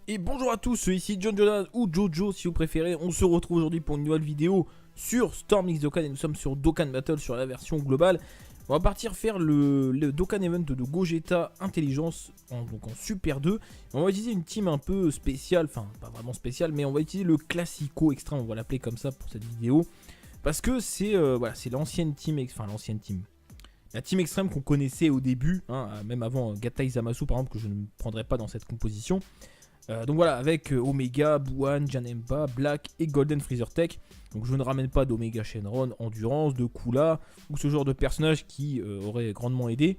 Et bonjour à tous, ici John Jonas ou Jojo si vous préférez. On se retrouve aujourd'hui pour une nouvelle vidéo sur Storm X Dokkan et nous sommes sur Dokkan Battle sur la version globale. On va partir faire le Dokkan Event de Gogeta Intelligence donc en Super 2. On va utiliser une team un peu spéciale, enfin pas vraiment spéciale, mais on va utiliser le Classico Extreme, on va l'appeler comme ça pour cette vidéo. Parce que c'est voilà, c'est l'ancienne team, la team extrême qu'on connaissait au début, hein, même avant Gatai Zamasu par exemple, que je ne prendrais pas dans cette composition. Donc voilà, avec Omega, Buwan, Janemba, Black et Golden Freezer Tech. Donc je ne ramène pas d'Omega Shenron, Endurance, de Kula ou ce genre de personnage qui aurait grandement aidé.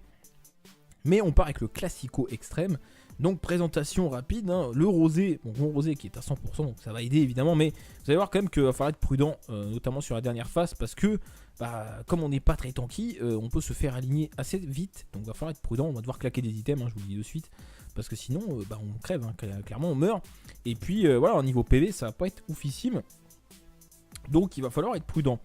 Mais on part avec le Classico Extrême. Donc présentation rapide, hein, le rosé, bon rosé qui est à 100%, donc ça va aider évidemment, mais vous allez voir quand même qu'il va falloir être prudent, notamment sur la dernière phase, parce que comme on n'est pas très tanky, on peut se faire aligner assez vite, donc il va falloir être prudent, on va devoir claquer des items, hein, je vous le dis de suite, parce que sinon on crève, hein, clairement on meurt, et puis voilà, au niveau PV ça va pas être oufissime, donc il va falloir être prudent.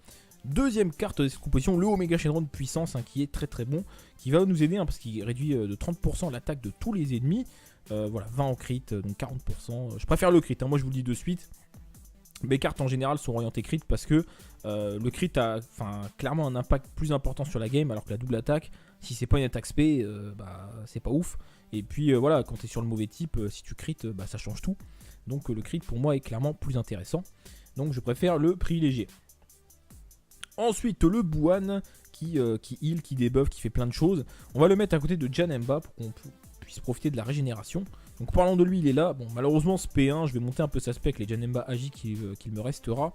Deuxième carte de cette composition, le Omega Shenron puissance, hein, qui est très très bon, qui va nous aider, hein, parce qu'il réduit de 30% l'attaque de tous les ennemis. Voilà, 20 en crit, donc 40%. Je préfère le crit, hein, moi je vous le dis de suite. Mes cartes en général sont orientées crit parce que le crit a clairement un impact plus important sur la game, alors que la double attaque, si c'est pas une attaque spé, c'est pas ouf. Et puis voilà, quand tu es sur le mauvais type, si tu crit, ça change tout. Donc le crit pour moi est clairement plus intéressant. Donc je préfère le privilégier. Ensuite, le Buwan qui heal, qui debuff, qui fait plein de choses. On va le mettre à côté de Janemba pour qu'on puisse profiter de la régénération. Donc parlant de lui, il est là. Bon, malheureusement, ce P1, je vais monter un peu sa spec, les Janemba Agi qu'il me restera.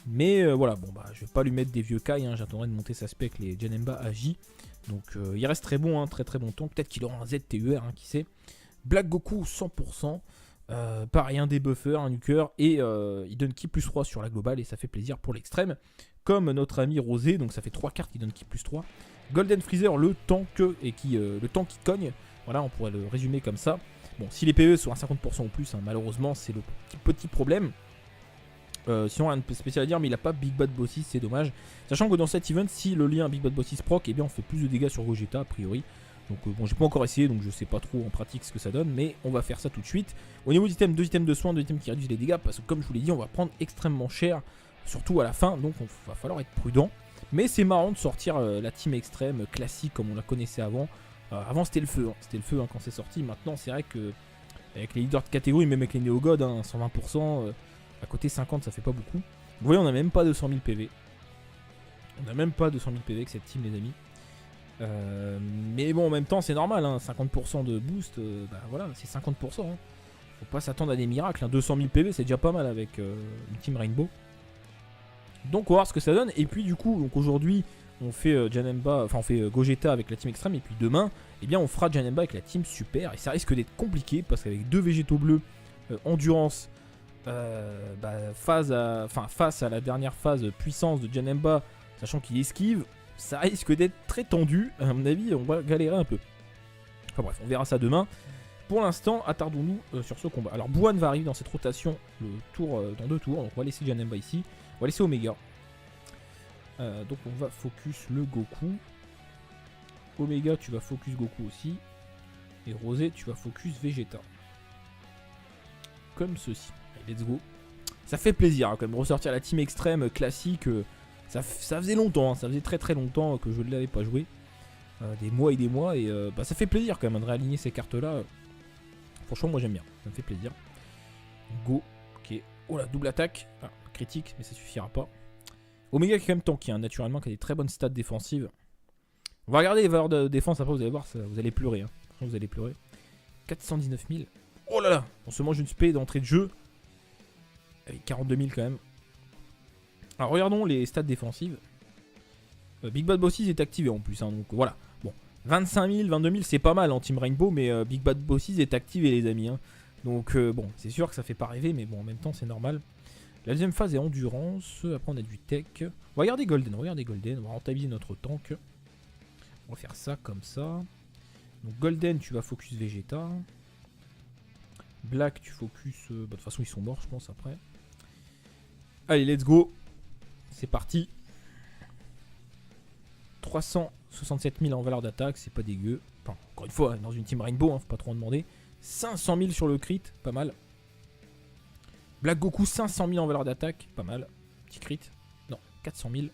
Mais voilà, bon, je vais pas lui mettre des vieux Kai, hein, j'attendrai de monter sa spec, les Janemba Agi. Donc il reste très bon, hein, très très bon temps. Peut-être qu'il aura un ZTUR, hein, qui sait. Black Goku 100%. Pareil, un débuffer, un nuker, et il donne ki plus 3 sur la globale, et ça fait plaisir pour l'extrême. Comme notre ami Rosé, donc ça fait 3 cartes qui donnent ki plus 3. Golden Freezer, le tank et le tank qui cogne. Voilà, on pourrait le résumer comme ça. Bon, si les PE sont à 50% ou plus, hein, malheureusement, c'est le petit problème. Sinon, rien de spécial à dire, mais il n'a pas Big Bad Bossis, c'est dommage. Sachant que dans cet event, si le lien Big Bad Bossis proc, eh bien on fait plus de dégâts sur Gogeta, a priori. Donc bon, j'ai pas encore essayé, donc je sais pas trop en pratique ce que ça donne, mais on va faire ça tout de suite. Au niveau d'items, 2 items de soins, 2 items qui réduisent les dégâts, parce que comme je vous l'ai dit, on va prendre extrêmement cher, surtout à la fin, donc il va falloir être prudent. Mais c'est marrant de sortir la team extrême classique comme on la connaissait avant. Avant c'était le feu, hein. C'était le feu, hein, quand c'est sorti. Maintenant c'est vrai que avec les leaders de catégorie, même avec les néo-gods, hein, 120%, à côté 50 ça fait pas beaucoup. Vous voyez, on a même pas 200 000 PV. On a même pas 200 000 PV avec cette team, les amis. Mais bon, en même temps c'est normal, hein, 50% de boost, voilà, c'est 50%, hein. Faut pas s'attendre à des miracles, hein. 200 000 PV c'est déjà pas mal avec une team Rainbow. Donc on va voir ce que ça donne. Et puis du coup, donc aujourd'hui on fait Janemba, enfin on fait Gogeta avec la team extrême, et puis demain eh bien on fera Janemba avec la team super, et ça risque d'être compliqué parce qu'avec deux végétaux bleus, endurance, face à la dernière phase puissance de Janemba, sachant qu'il esquive, ça risque d'être très tendu. À mon avis, on va galérer un peu. Enfin bref, on verra ça demain. Pour l'instant, attardons-nous sur ce combat. Alors Buwan va arriver dans cette rotation dans 2 tours. Donc on va laisser Janemba ici. On va laisser Omega. Donc on va focus le Goku. Omega, tu vas focus Goku aussi. Et Rosé, tu vas focus Vegeta. Comme ceci. Allez, let's go. Ça fait plaisir, hein, quand même, ressortir la team extrême classique. Ça faisait longtemps, hein, ça faisait très très longtemps que je ne l'avais pas joué. Des mois et des mois. Et ça fait plaisir quand même de réaligner ces cartes-là. Franchement, moi j'aime bien. Ça me fait plaisir. Go. Ok. Oh la double attaque. Ah, critique, mais ça suffira pas. Omega qui est quand même tanky, hein, naturellement, qui a des très bonnes stats défensives. On va regarder les valeurs de défense après, vous allez voir, vous allez pleurer. Hein. Franchement, vous allez pleurer. 419 000. Oh là là. On se mange une spé d'entrée de jeu. Avec 42 000 quand même. Alors regardons les stats défensives. Big Bad Bossis est activé en plus, hein, donc voilà. Bon, 25 000, 22 000 c'est pas mal en Team Rainbow, mais Big Bad Bossis est activé, les amis, hein. Donc bon, c'est sûr que ça fait pas rêver, mais bon, en même temps c'est normal. La deuxième phase est endurance, après on a du tech. On va regarder Golden, on va rentabiliser notre tank. On va faire ça comme ça. Donc Golden, tu vas focus Vegeta. Black, tu focus... de toute façon ils sont morts je pense après. Allez, let's go. C'est parti. 367 000 en valeur d'attaque, c'est pas dégueu. Enfin, encore une fois, dans une team Rainbow, hein, faut pas trop en demander. 500 000 sur le crit, pas mal. Black Goku 500 000 en valeur d'attaque, pas mal. Petit crit. Non, 400 000.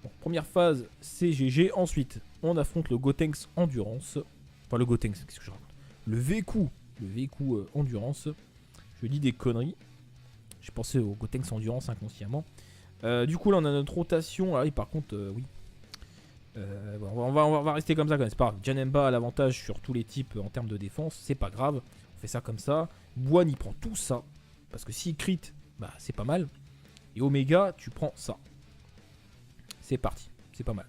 Bon, première phase, c'est GG. Ensuite, on affronte le Gotenks Endurance. Enfin, le Gotenks, qu'est-ce que je raconte? Le Véku Endurance. Je dis des conneries. J'ai pensé au Gotenks Endurance inconsciemment. Du coup, là, on a notre rotation. Ah oui, par contre, oui. On va rester comme ça quand même. C'est pas grave. Janemba a l'avantage sur tous les types en termes de défense. C'est pas grave. On fait ça comme ça. Buan, il prend tout ça. Parce que s'il crit, bah, c'est pas mal. Et Omega, tu prends ça. C'est parti. C'est pas mal.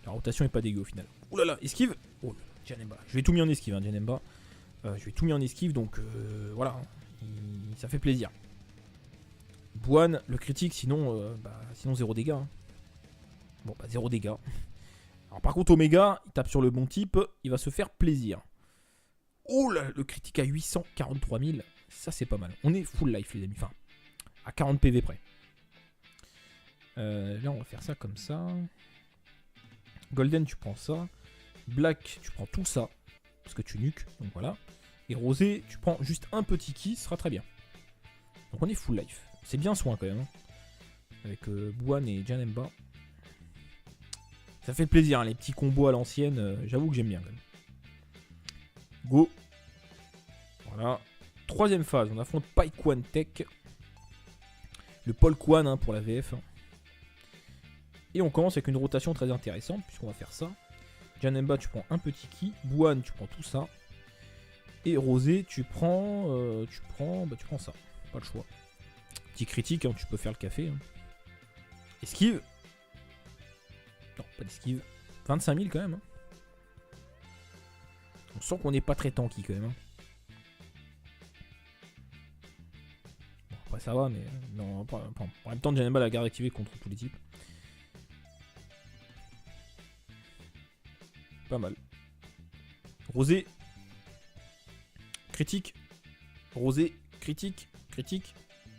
La rotation est pas dégueu au final. Ouh là là, esquive. Oh, Janemba. Je vais tout mis en esquive, hein, Janemba. Je vais tout mis en esquive, donc voilà. Ça fait plaisir. Buan, le critique, sinon, sinon 0 dégâts. Hein. Bon, bah 0 dégâts. Alors par contre, Omega, il tape sur le bon type, il va se faire plaisir. Oh là, le critique à 843 000, ça c'est pas mal. On est full life les amis, enfin, à 40 PV près. Là on va faire ça comme ça. Golden tu prends ça. Black tu prends tout ça, parce que tu nuques, donc voilà. Et Rosé tu prends juste un petit ki, ce sera très bien. Donc on est full life. C'est bien soin quand même. Hein. Avec Buan et Janemba. Ça fait plaisir, hein, les petits combos à l'ancienne, j'avoue que j'aime bien quand même. Go. Voilà. Troisième phase, on affronte Paikwan Tech. Le Paul Kwan hein, pour la VF. Et on commence avec une rotation très intéressante, puisqu'on va faire ça. Janemba, tu prends un petit ki. Buan, tu prends tout ça. Et Rosé, tu prends ça. Pas le choix. Petit critique, hein, tu peux faire le café. Hein. Esquive. Non, pas d'esquive. 25 000 quand même. Hein. On sent qu'on n'est pas très tanky quand même. Hein. Bon, après ça va, mais non, en même temps, Janemba la garde activée contre tous les types. Pas mal. Rosé. Critique. Rosé. Critique. Critique.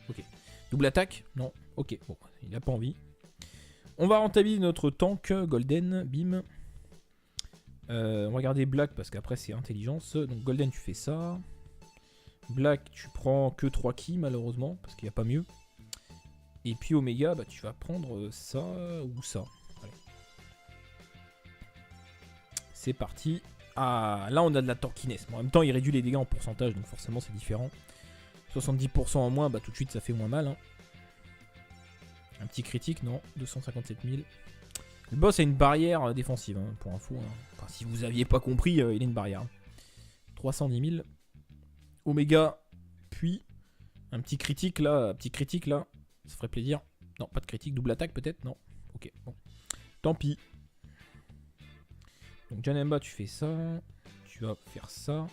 Ok. Double attaque. Non. Ok. Bon, il n'a pas envie. On va rentabiliser notre tank Golden, bim. On va garder Black parce qu'après c'est intelligence. Donc Golden tu fais ça. Black tu prends que 3 ki malheureusement parce qu'il n'y a pas mieux. Et puis Omega bah, tu vas prendre ça ou ça. Allez. C'est parti. Ah là on a de la tankiness. Bon, en même temps il réduit les dégâts en pourcentage donc forcément c'est différent. 70% en moins bah tout de suite ça fait moins mal. Hein. Un petit critique, non, 257 000. Le boss a une barrière défensive, hein, pour info. Hein. Enfin, si vous aviez pas compris, il a une barrière. 310 000. Omega, puis un petit critique là, ça ferait plaisir. Non, pas de critique, double attaque peut-être, non. Ok, bon. Tant pis. Donc Janemba, tu fais ça. Tu vas faire ça.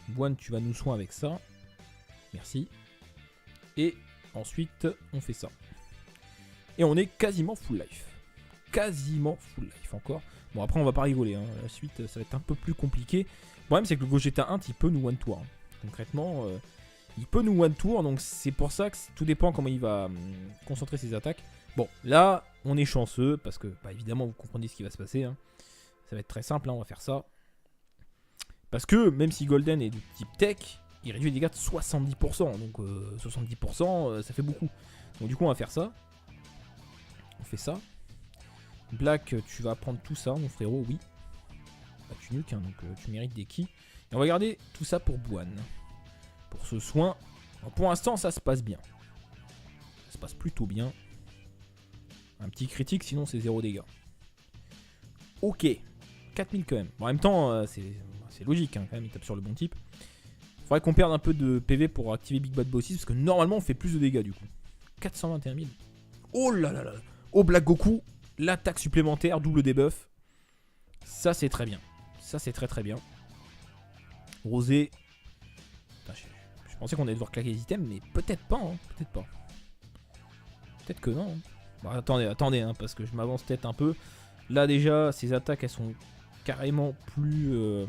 Buan, tu vas nous soigner avec ça. Merci. Et ensuite, on fait ça. Et on est quasiment full life. Quasiment full life encore. Bon, après, on va pas rigoler. Hein. La suite, ça va être un peu plus compliqué. Le problème, c'est que le Gogeta 1, il peut nous one tour. Hein. Concrètement, il peut nous one tour. Donc, c'est pour ça que tout dépend comment il va concentrer ses attaques. Bon, là, on est chanceux. Parce que, bah, évidemment, vous comprenez ce qui va se passer. Hein. Ça va être très simple. Hein, on va faire ça. Parce que, même si Golden est du type tech, il réduit les dégâts de 70%. Donc 70%, ça fait beaucoup. Donc du coup, on va faire ça. On fait ça. Black, tu vas prendre tout ça, mon frérot, oui. Bah, tu nuques, hein, donc tu mérites des ki. Et on va garder tout ça pour Buan. Pour ce soin. Alors, pour l'instant, ça se passe bien. Ça se passe plutôt bien. Un petit critique, sinon c'est 0 dégâts. Ok. 4000 quand même. Bon, en même temps, c'est logique, hein, quand même, il tape sur le bon type. Faudrait qu'on perde un peu de PV pour activer Big Bad Bossis, parce que normalement on fait plus de dégâts du coup. 421 000. Oh là là là. Oh Black Goku, l'attaque supplémentaire, double debuff. Ça c'est très bien. Ça c'est très très bien. Rosé. Putain, je pensais qu'on allait devoir claquer les items, mais peut-être pas. Hein. Peut-être pas. Peut-être que non. Hein. Bon, attendez, hein, parce que je m'avance peut-être un peu. Là déjà, ces attaques elles sont carrément plus...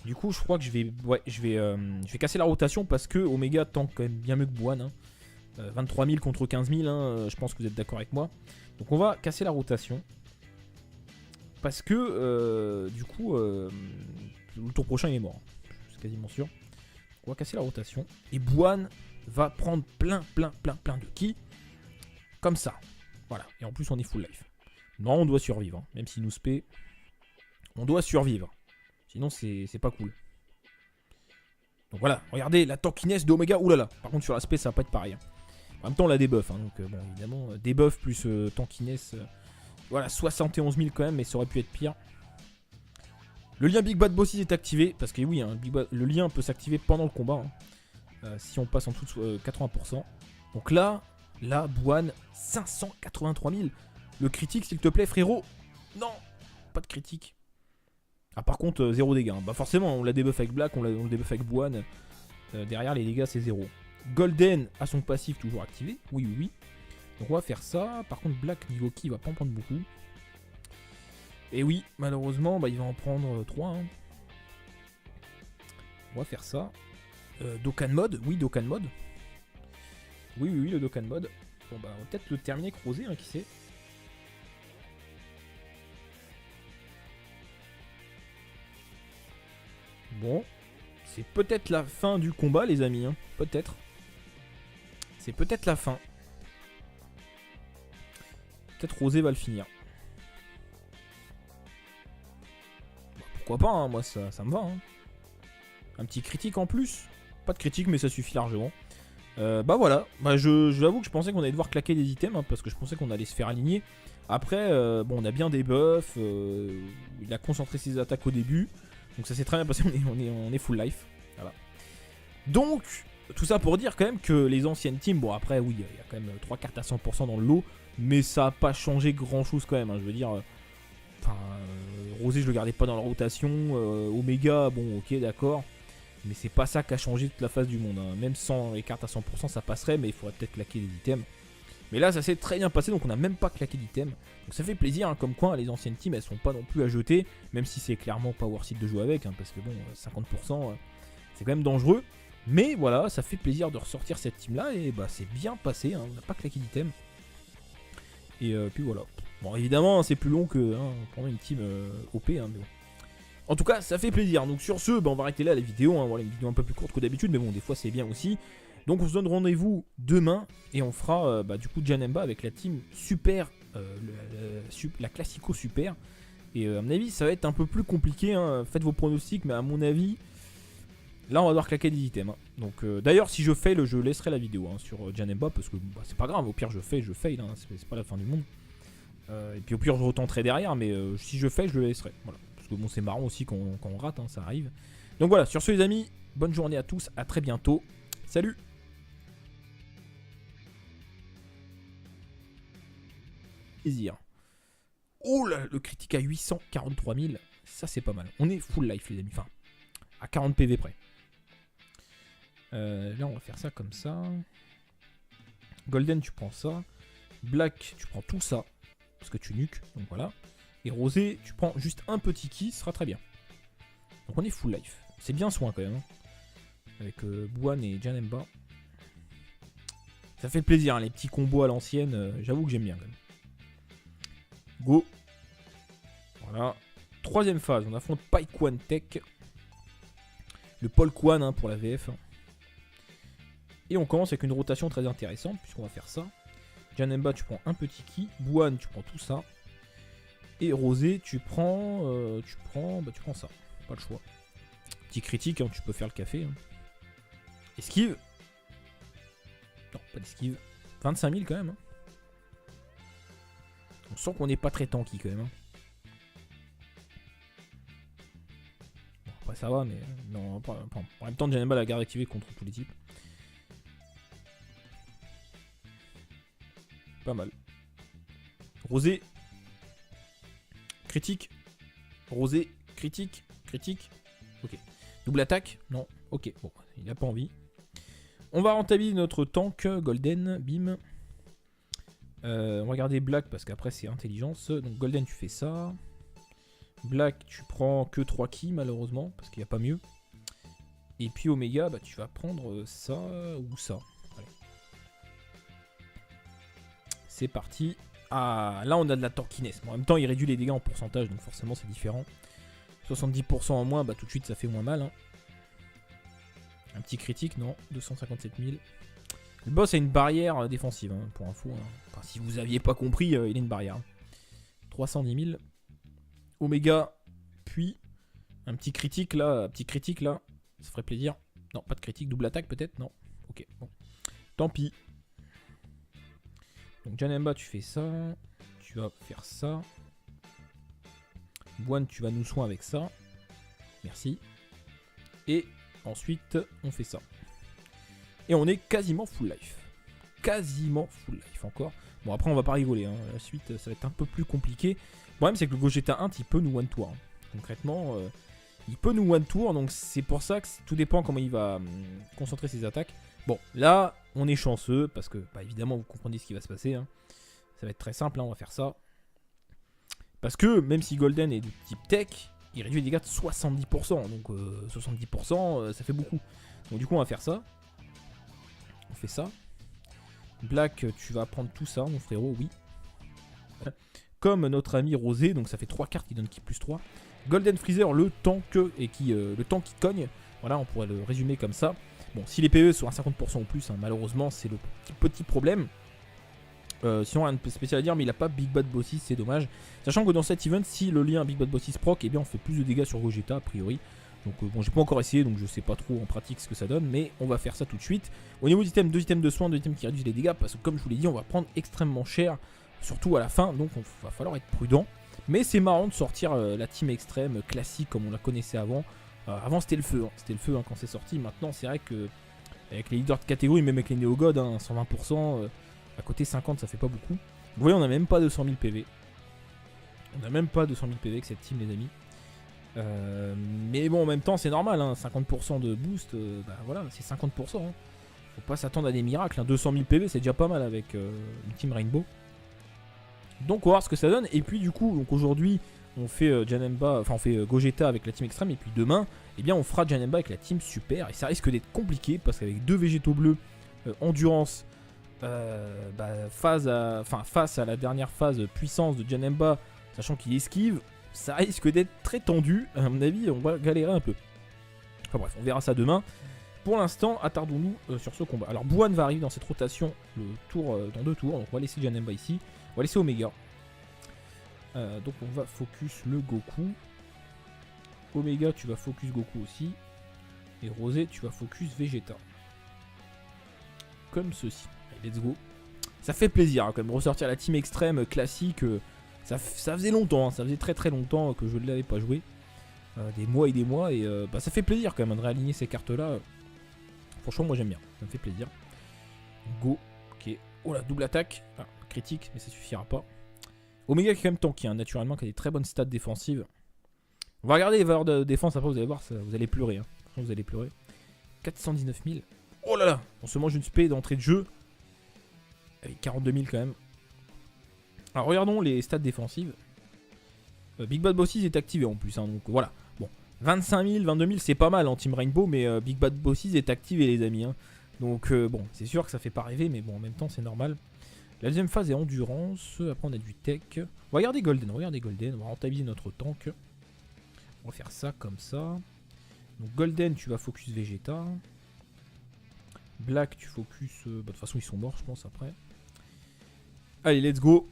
Du coup, je crois que je vais casser la rotation parce que Omega tank quand même bien mieux que Buan. Hein. 23 000 contre 15 000, hein, je pense que vous êtes d'accord avec moi. Donc on va casser la rotation. Parce que, du coup, le tour prochain il est mort. C'est quasiment sûr. On va casser la rotation. Et Bwan va prendre plein de ki. Comme ça. Voilà. Et en plus, on est full life. Non, on doit survivre. Hein. Même s'il nous spé, on doit survivre. Sinon, c'est pas cool. Donc voilà. Regardez la tankiness d'Omega. Oulala. Par contre, sur l'aspect, ça va pas être pareil. Hein. En même temps, on la debuff. Hein. Donc, bon, évidemment, debuff plus tankiness. Voilà, 71 000 quand même. Mais ça aurait pu être pire. Le lien Big Bad Bosses est activé. Parce que oui, hein, le lien peut s'activer pendant le combat. Hein. Si on passe en dessous de 80%. Donc là, Bwan, 583 000. Le critique, s'il te plaît, frérot. Non, pas de critique. Ah, par contre, 0 dégâts. Bah, forcément, on la debuff avec Black, on le debuff avec Bwan. Derrière, les dégâts, c'est 0. Golden a son passif toujours activé. Oui. Donc, on va faire ça. Par contre, Black, niveau ki, il va pas en prendre beaucoup. Et oui, malheureusement, bah, il va en prendre 3. Hein. On va faire ça. Dokkan mode. Oui, Dokkan mode. Oui, le Dokkan mode. Bon, bah, on va peut-être le terminer avec Rosé, hein, qui sait. Bon, c'est peut-être la fin du combat, les amis. Hein. Peut-être. C'est peut-être la fin. Peut-être Rosé va le finir. Bah, pourquoi pas, hein, moi ça me va. Hein. Un petit critique en plus. Pas de critique, mais ça suffit largement. Bah voilà, bah je l'avoue que je pensais qu'on allait devoir claquer des items, hein, parce que je pensais qu'on allait se faire aligner. Après, bon, on a bien des buffs. Il a concentré ses attaques au début. Donc ça s'est très bien passé, on est full life. Voilà. Donc, tout ça pour dire quand même que les anciennes teams, bon après oui, il y a quand même 3 cartes à 100% dans le lot, mais ça n'a pas changé grand chose quand même. Hein, je veux dire, Rosé je le gardais pas dans la rotation, Omega, bon ok d'accord, mais c'est pas ça qui a changé toute la face du monde. Hein. Même sans les cartes à 100% ça passerait, mais il faudrait peut-être claquer des items. Mais là ça s'est très bien passé, donc on n'a même pas claqué d'items. Donc ça fait plaisir, hein, comme quoi les anciennes teams elles sont pas non plus à jeter, même si c'est clairement pas worth it de jouer avec, hein, parce que bon 50% c'est quand même dangereux. Mais voilà, ça fait plaisir de ressortir cette team là, et bah c'est bien passé, hein, on n'a pas claqué d'items. Et puis voilà. Bon évidemment c'est plus long que prendre une team OP, hein, mais bon. En tout cas ça fait plaisir, donc sur ce bah, on va arrêter là la vidéo, hein, voilà, une vidéo un peu plus courte que d'habitude, mais bon des fois c'est bien aussi. Donc on se donne rendez-vous demain et on fera du coup Janemba avec la team super, la Classico Super. Et à mon avis ça va être un peu plus compliqué, hein. Faites vos pronostics, mais à mon avis là on va devoir claquer des items. Hein. Donc d'ailleurs si je fail je laisserai la vidéo sur Janemba, parce que bah, c'est pas grave, au pire je fail, hein. C'est pas la fin du monde. Et puis au pire je retenterai derrière, mais si je fail je le laisserai. Voilà. Parce que bon c'est marrant aussi quand on rate, hein, ça arrive. Donc voilà, sur ce les amis, bonne journée à tous, à très bientôt. Salut! Plaisir. Oh là, le critique à 843 000, ça c'est pas mal. On est full life les amis, enfin à 40 PV près. Là on va faire ça comme ça. Golden tu prends ça. Black tu prends tout ça, parce que tu nuques, donc voilà. Et Rosé tu prends juste un petit ki, ce sera très bien. Donc on est full life. C'est bien soin quand même. Hein. Avec Bwan et Janemba. Ça fait plaisir, hein, les petits combos à l'ancienne, j'avoue que j'aime bien quand même. Go. Voilà. Troisième phase, on affronte Paikwan Tech. Le Paul Kwan hein, pour la VF. Et on commence avec une rotation très intéressante, puisqu'on va faire ça. Janemba, tu prends un petit ki. Bwan, tu prends tout ça. Et Rosé, tu prends ça. Pas le choix. Petit critique, hein, tu peux faire le café. Hein. Esquive. Non, pas d'esquive. 25 000 quand même. Hein. On sent qu'on n'est pas très tanky quand même. Hein. Bon, après ça va, mais non, en même temps, Janemba la garde activée contre tous les types. Pas mal. Rosé. Critique. Rosé. Critique. Critique. Ok. Double attaque. Non. Ok. Bon, il n'a pas envie. On va rentabiliser notre tank Golden. Bim. On va regarder Black parce qu'après c'est intelligence. Donc Golden tu fais ça. Black tu prends que 3 ki malheureusement parce qu'il n'y a pas mieux. Et puis Omega bah, tu vas prendre ça ou ça. Allez. C'est parti. Ah là on a de la tankiness. Bon, en même temps il réduit les dégâts en pourcentage donc forcément c'est différent. 70% en moins bah tout de suite ça fait moins mal. Hein. Un petit critique, non. 257 000. Le boss a une barrière défensive, hein, pour info. Hein. Enfin, si vous aviez pas compris, il a une barrière. 310 000. Oméga, puis un petit critique là. Ça ferait plaisir. Non, pas de critique. Double attaque peut-être. Non. Ok, bon. Tant pis. Donc Janemba, tu fais ça. Tu vas faire ça. Boine, tu vas nous soigner avec ça. Merci. Et ensuite, on fait ça. Et on est quasiment full life. Quasiment full life encore. Bon, après, on va pas rigoler. Hein. La suite, ça va être un peu plus compliqué. Le problème, c'est que le Gogeta 1, il peut nous one tour. Hein. Concrètement, il peut nous one tour. Donc, c'est pour ça que tout dépend comment il va concentrer ses attaques. Bon, là, on est chanceux. Parce que, bah, évidemment, vous comprenez ce qui va se passer. Hein. Ça va être très simple. Hein, on va faire ça. Parce que, même si Golden est du type tech, il réduit les dégâts de 70%. Donc, 70%, ça fait beaucoup. Donc, du coup, on va faire ça. On fait ça. Black, tu vas prendre tout ça, mon frérot, oui. Comme notre ami Rosé, donc ça fait 3 cartes qui donnent qui plus 3. Golden Freezer, le tank qui cogne. Voilà, on pourrait le résumer comme ça. Bon, si les PE sont à 50% ou plus, hein, malheureusement, c'est le petit problème. Sinon, rien de spécial à dire, mais il n'a pas Big Bad Bossis, c'est dommage. Sachant que dans cet event, si le lien Big Bad Bossis proc, eh bien on fait plus de dégâts sur Gogeta, a priori. Donc bon, j'ai pas encore essayé, donc je sais pas trop en pratique ce que ça donne, mais on va faire ça tout de suite. Au niveau d'item, 2 items de soins, 2 items qui réduisent les dégâts, parce que comme je vous l'ai dit, on va prendre extrêmement cher, surtout à la fin, donc il va falloir être prudent. Mais c'est marrant de sortir la team extrême classique comme on la connaissait avant. Avant c'était le feu, hein, quand c'est sorti. Maintenant c'est vrai que avec les leaders de catégorie, même avec les néo-gods, hein, 120%, à côté 50 ça fait pas beaucoup. Vous voyez, on n'a même pas 200 000 PV. On n'a même pas 200 000 PV avec cette team, les amis. Mais bon, en même temps, c'est normal, hein, 50% de boost, bah voilà, c'est 50%. Hein. Faut pas s'attendre à des miracles. Hein. 200 000 PV, c'est déjà pas mal avec une team Rainbow. Donc, on va voir ce que ça donne. Et puis, du coup, donc aujourd'hui, on fait Janemba, enfin, on fait Gogeta avec la team extrême. Et puis demain, eh bien, on fera Janemba avec la team super. Et ça risque d'être compliqué parce qu'avec 2 végétaux bleus, endurance, face à la dernière phase puissance de Janemba, sachant qu'il esquive, ça risque d'être très tendu. À mon avis, on va galérer un peu. Enfin bref, on verra ça demain. Pour l'instant, attardons-nous sur ce combat. Alors, Bouane va arriver dans cette rotation dans 2 tours. Donc, on va laisser Janemba ici. On va laisser Oméga. Donc, on va focus le Goku. Oméga, tu vas focus Goku aussi. Et Rosé, tu vas focus Vegeta. Comme ceci. Allez, let's go. Ça fait plaisir, hein, quand même, ressortir la team extrême classique. Ça faisait longtemps, hein, ça faisait très longtemps que je ne l'avais pas joué. Des mois et des mois. Et ça fait plaisir quand même de réaligner ces cartes-là. Franchement, moi j'aime bien. Ça me fait plaisir. Go. Ok. Oh la double attaque. Ah, critique, mais ça suffira pas. Oméga qui est quand même tanky, hein, naturellement, qui a des très bonnes stats défensives. On va regarder les valeurs de défense. Après, vous allez voir, vous allez pleurer. Hein. Franchement, vous allez pleurer. 419 000. Oh là là. On se mange une spé d'entrée de jeu. Avec 42 000 quand même. Alors regardons les stats défensives. Big Bad Bossis est activé en plus, hein, donc voilà. Bon, 25 000, 22 000 c'est pas mal en Team Rainbow, mais Big Bad Bossis est activé les amis. Hein. Donc bon, c'est sûr que ça fait pas rêver, mais bon en même temps c'est normal. La deuxième phase est endurance, après on a du tech. On va regarder Golden, on va rentabiliser notre tank. On va faire ça comme ça. Donc Golden tu vas focus Vegeta. Black tu focus... de toute façon ils sont morts je pense après. Allez let's go.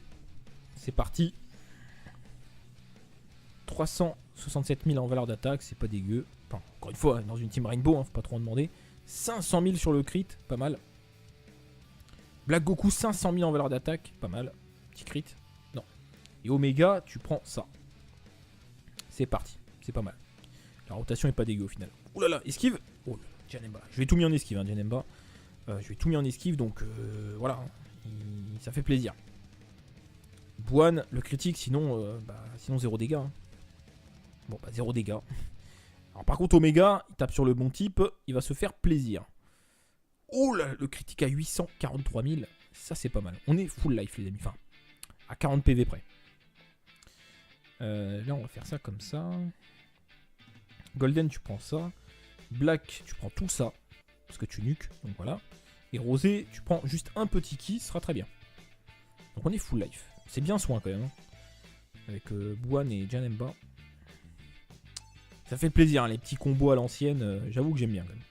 C'est parti. 367 000 en valeur d'attaque, c'est pas dégueu. Enfin, encore une fois, dans une team Rainbow, hein, faut pas trop en demander. 500 000 sur le crit, pas mal. Black Goku, 500 000 en valeur d'attaque, pas mal. Petit crit, non. Et Oméga, tu prends ça. C'est parti, c'est pas mal. La rotation est pas dégueu au final. Ouh là là, esquive. Oh, Janemba. Je vais tout mis en esquive, hein, Janemba. Je vais tout mis en esquive, donc voilà. Ça fait plaisir. Bouane, le critique, sinon 0 dégâts. Hein. Bon, 0 dégâts. Alors par contre, Oméga, il tape sur le bon type, il va se faire plaisir. Oh là, le critique à 843 000, ça c'est pas mal. On est full life les amis, enfin, à 40 PV près. Là, on va faire ça comme ça. Golden, tu prends ça. Black, tu prends tout ça, parce que tu nuques, donc voilà. Et Rosé, tu prends juste un petit ki, ce sera très bien. Donc on est full life. C'est bien soin quand même. Hein. Avec Bouane et Janemba. Ça fait plaisir, hein, les petits combos à l'ancienne. J'avoue que j'aime bien quand même.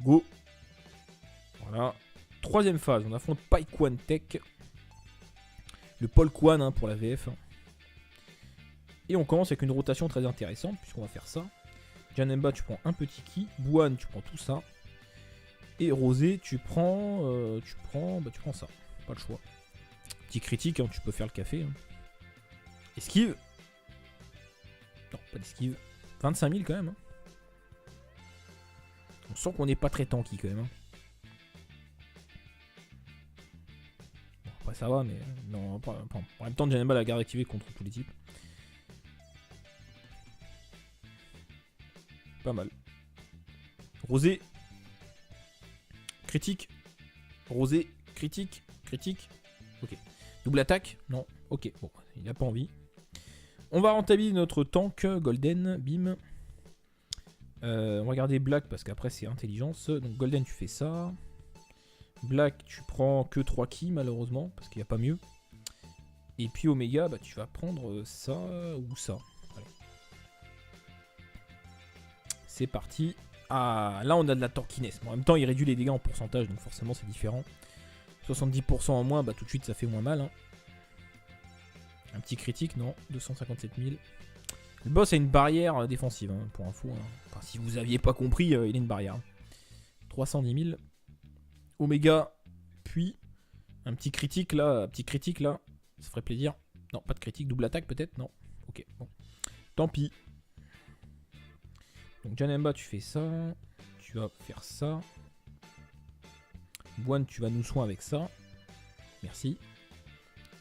Go. Voilà. Troisième phase, on affronte Paikwan Tech. Le Paul Kwan hein, pour la VF. Et on commence avec une rotation très intéressante, puisqu'on va faire ça. Janemba, tu prends un petit ki. Buan, tu prends tout ça. Et Rosé, tu prends ça. Pas le choix. Petit critique, hein, tu peux faire le café. Hein. Esquive. Non, pas d'esquive. 25 000 quand même. Hein. On sent qu'on n'est pas très tanky quand même. Hein. Bon, après ça va, mais non, en même temps, Janemba la garde activée contre tous les types. Pas mal. Rosé. Critique. Rosé. Critique. Critique. Ok. Double attaque. Non. Ok. Bon, il n'a pas envie. On va rentabiliser notre tank Golden. Bim. On va regarder Black parce qu'après c'est intelligence. Donc Golden, tu fais ça. Black, tu prends que 3 ki malheureusement parce qu'il n'y a pas mieux. Et puis Omega, bah, tu vas prendre ça ou ça. Voilà. C'est parti. Ah, là on a de la tankiness. Bon, en même temps, il réduit les dégâts en pourcentage, donc forcément c'est différent. 70% en moins, bah tout de suite ça fait moins mal. Hein. Un petit critique, non. 257 000. Le boss a une barrière défensive, hein, pour info. Hein. Enfin, si vous aviez pas compris, il a une barrière. 310 000. Omega, puis un petit critique là. Ça ferait plaisir. Non, pas de critique. Double attaque peut-être. Non. Ok, bon. Tant pis. Donc Janemba, tu fais ça. Tu vas faire ça. Buan, tu vas nous soigner avec ça. Merci.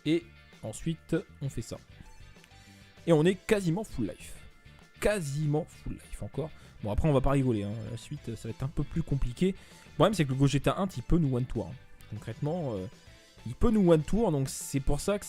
Et ensuite, on fait ça. Et on est quasiment full life. Quasiment full life encore. Bon, après, on va pas rigoler. Hein. La suite, ça va être un peu plus compliqué. Le problème, c'est que le Gogeta 1, il peut nous one-tour. Hein. Concrètement, il peut nous one-tour. Donc, c'est pour ça que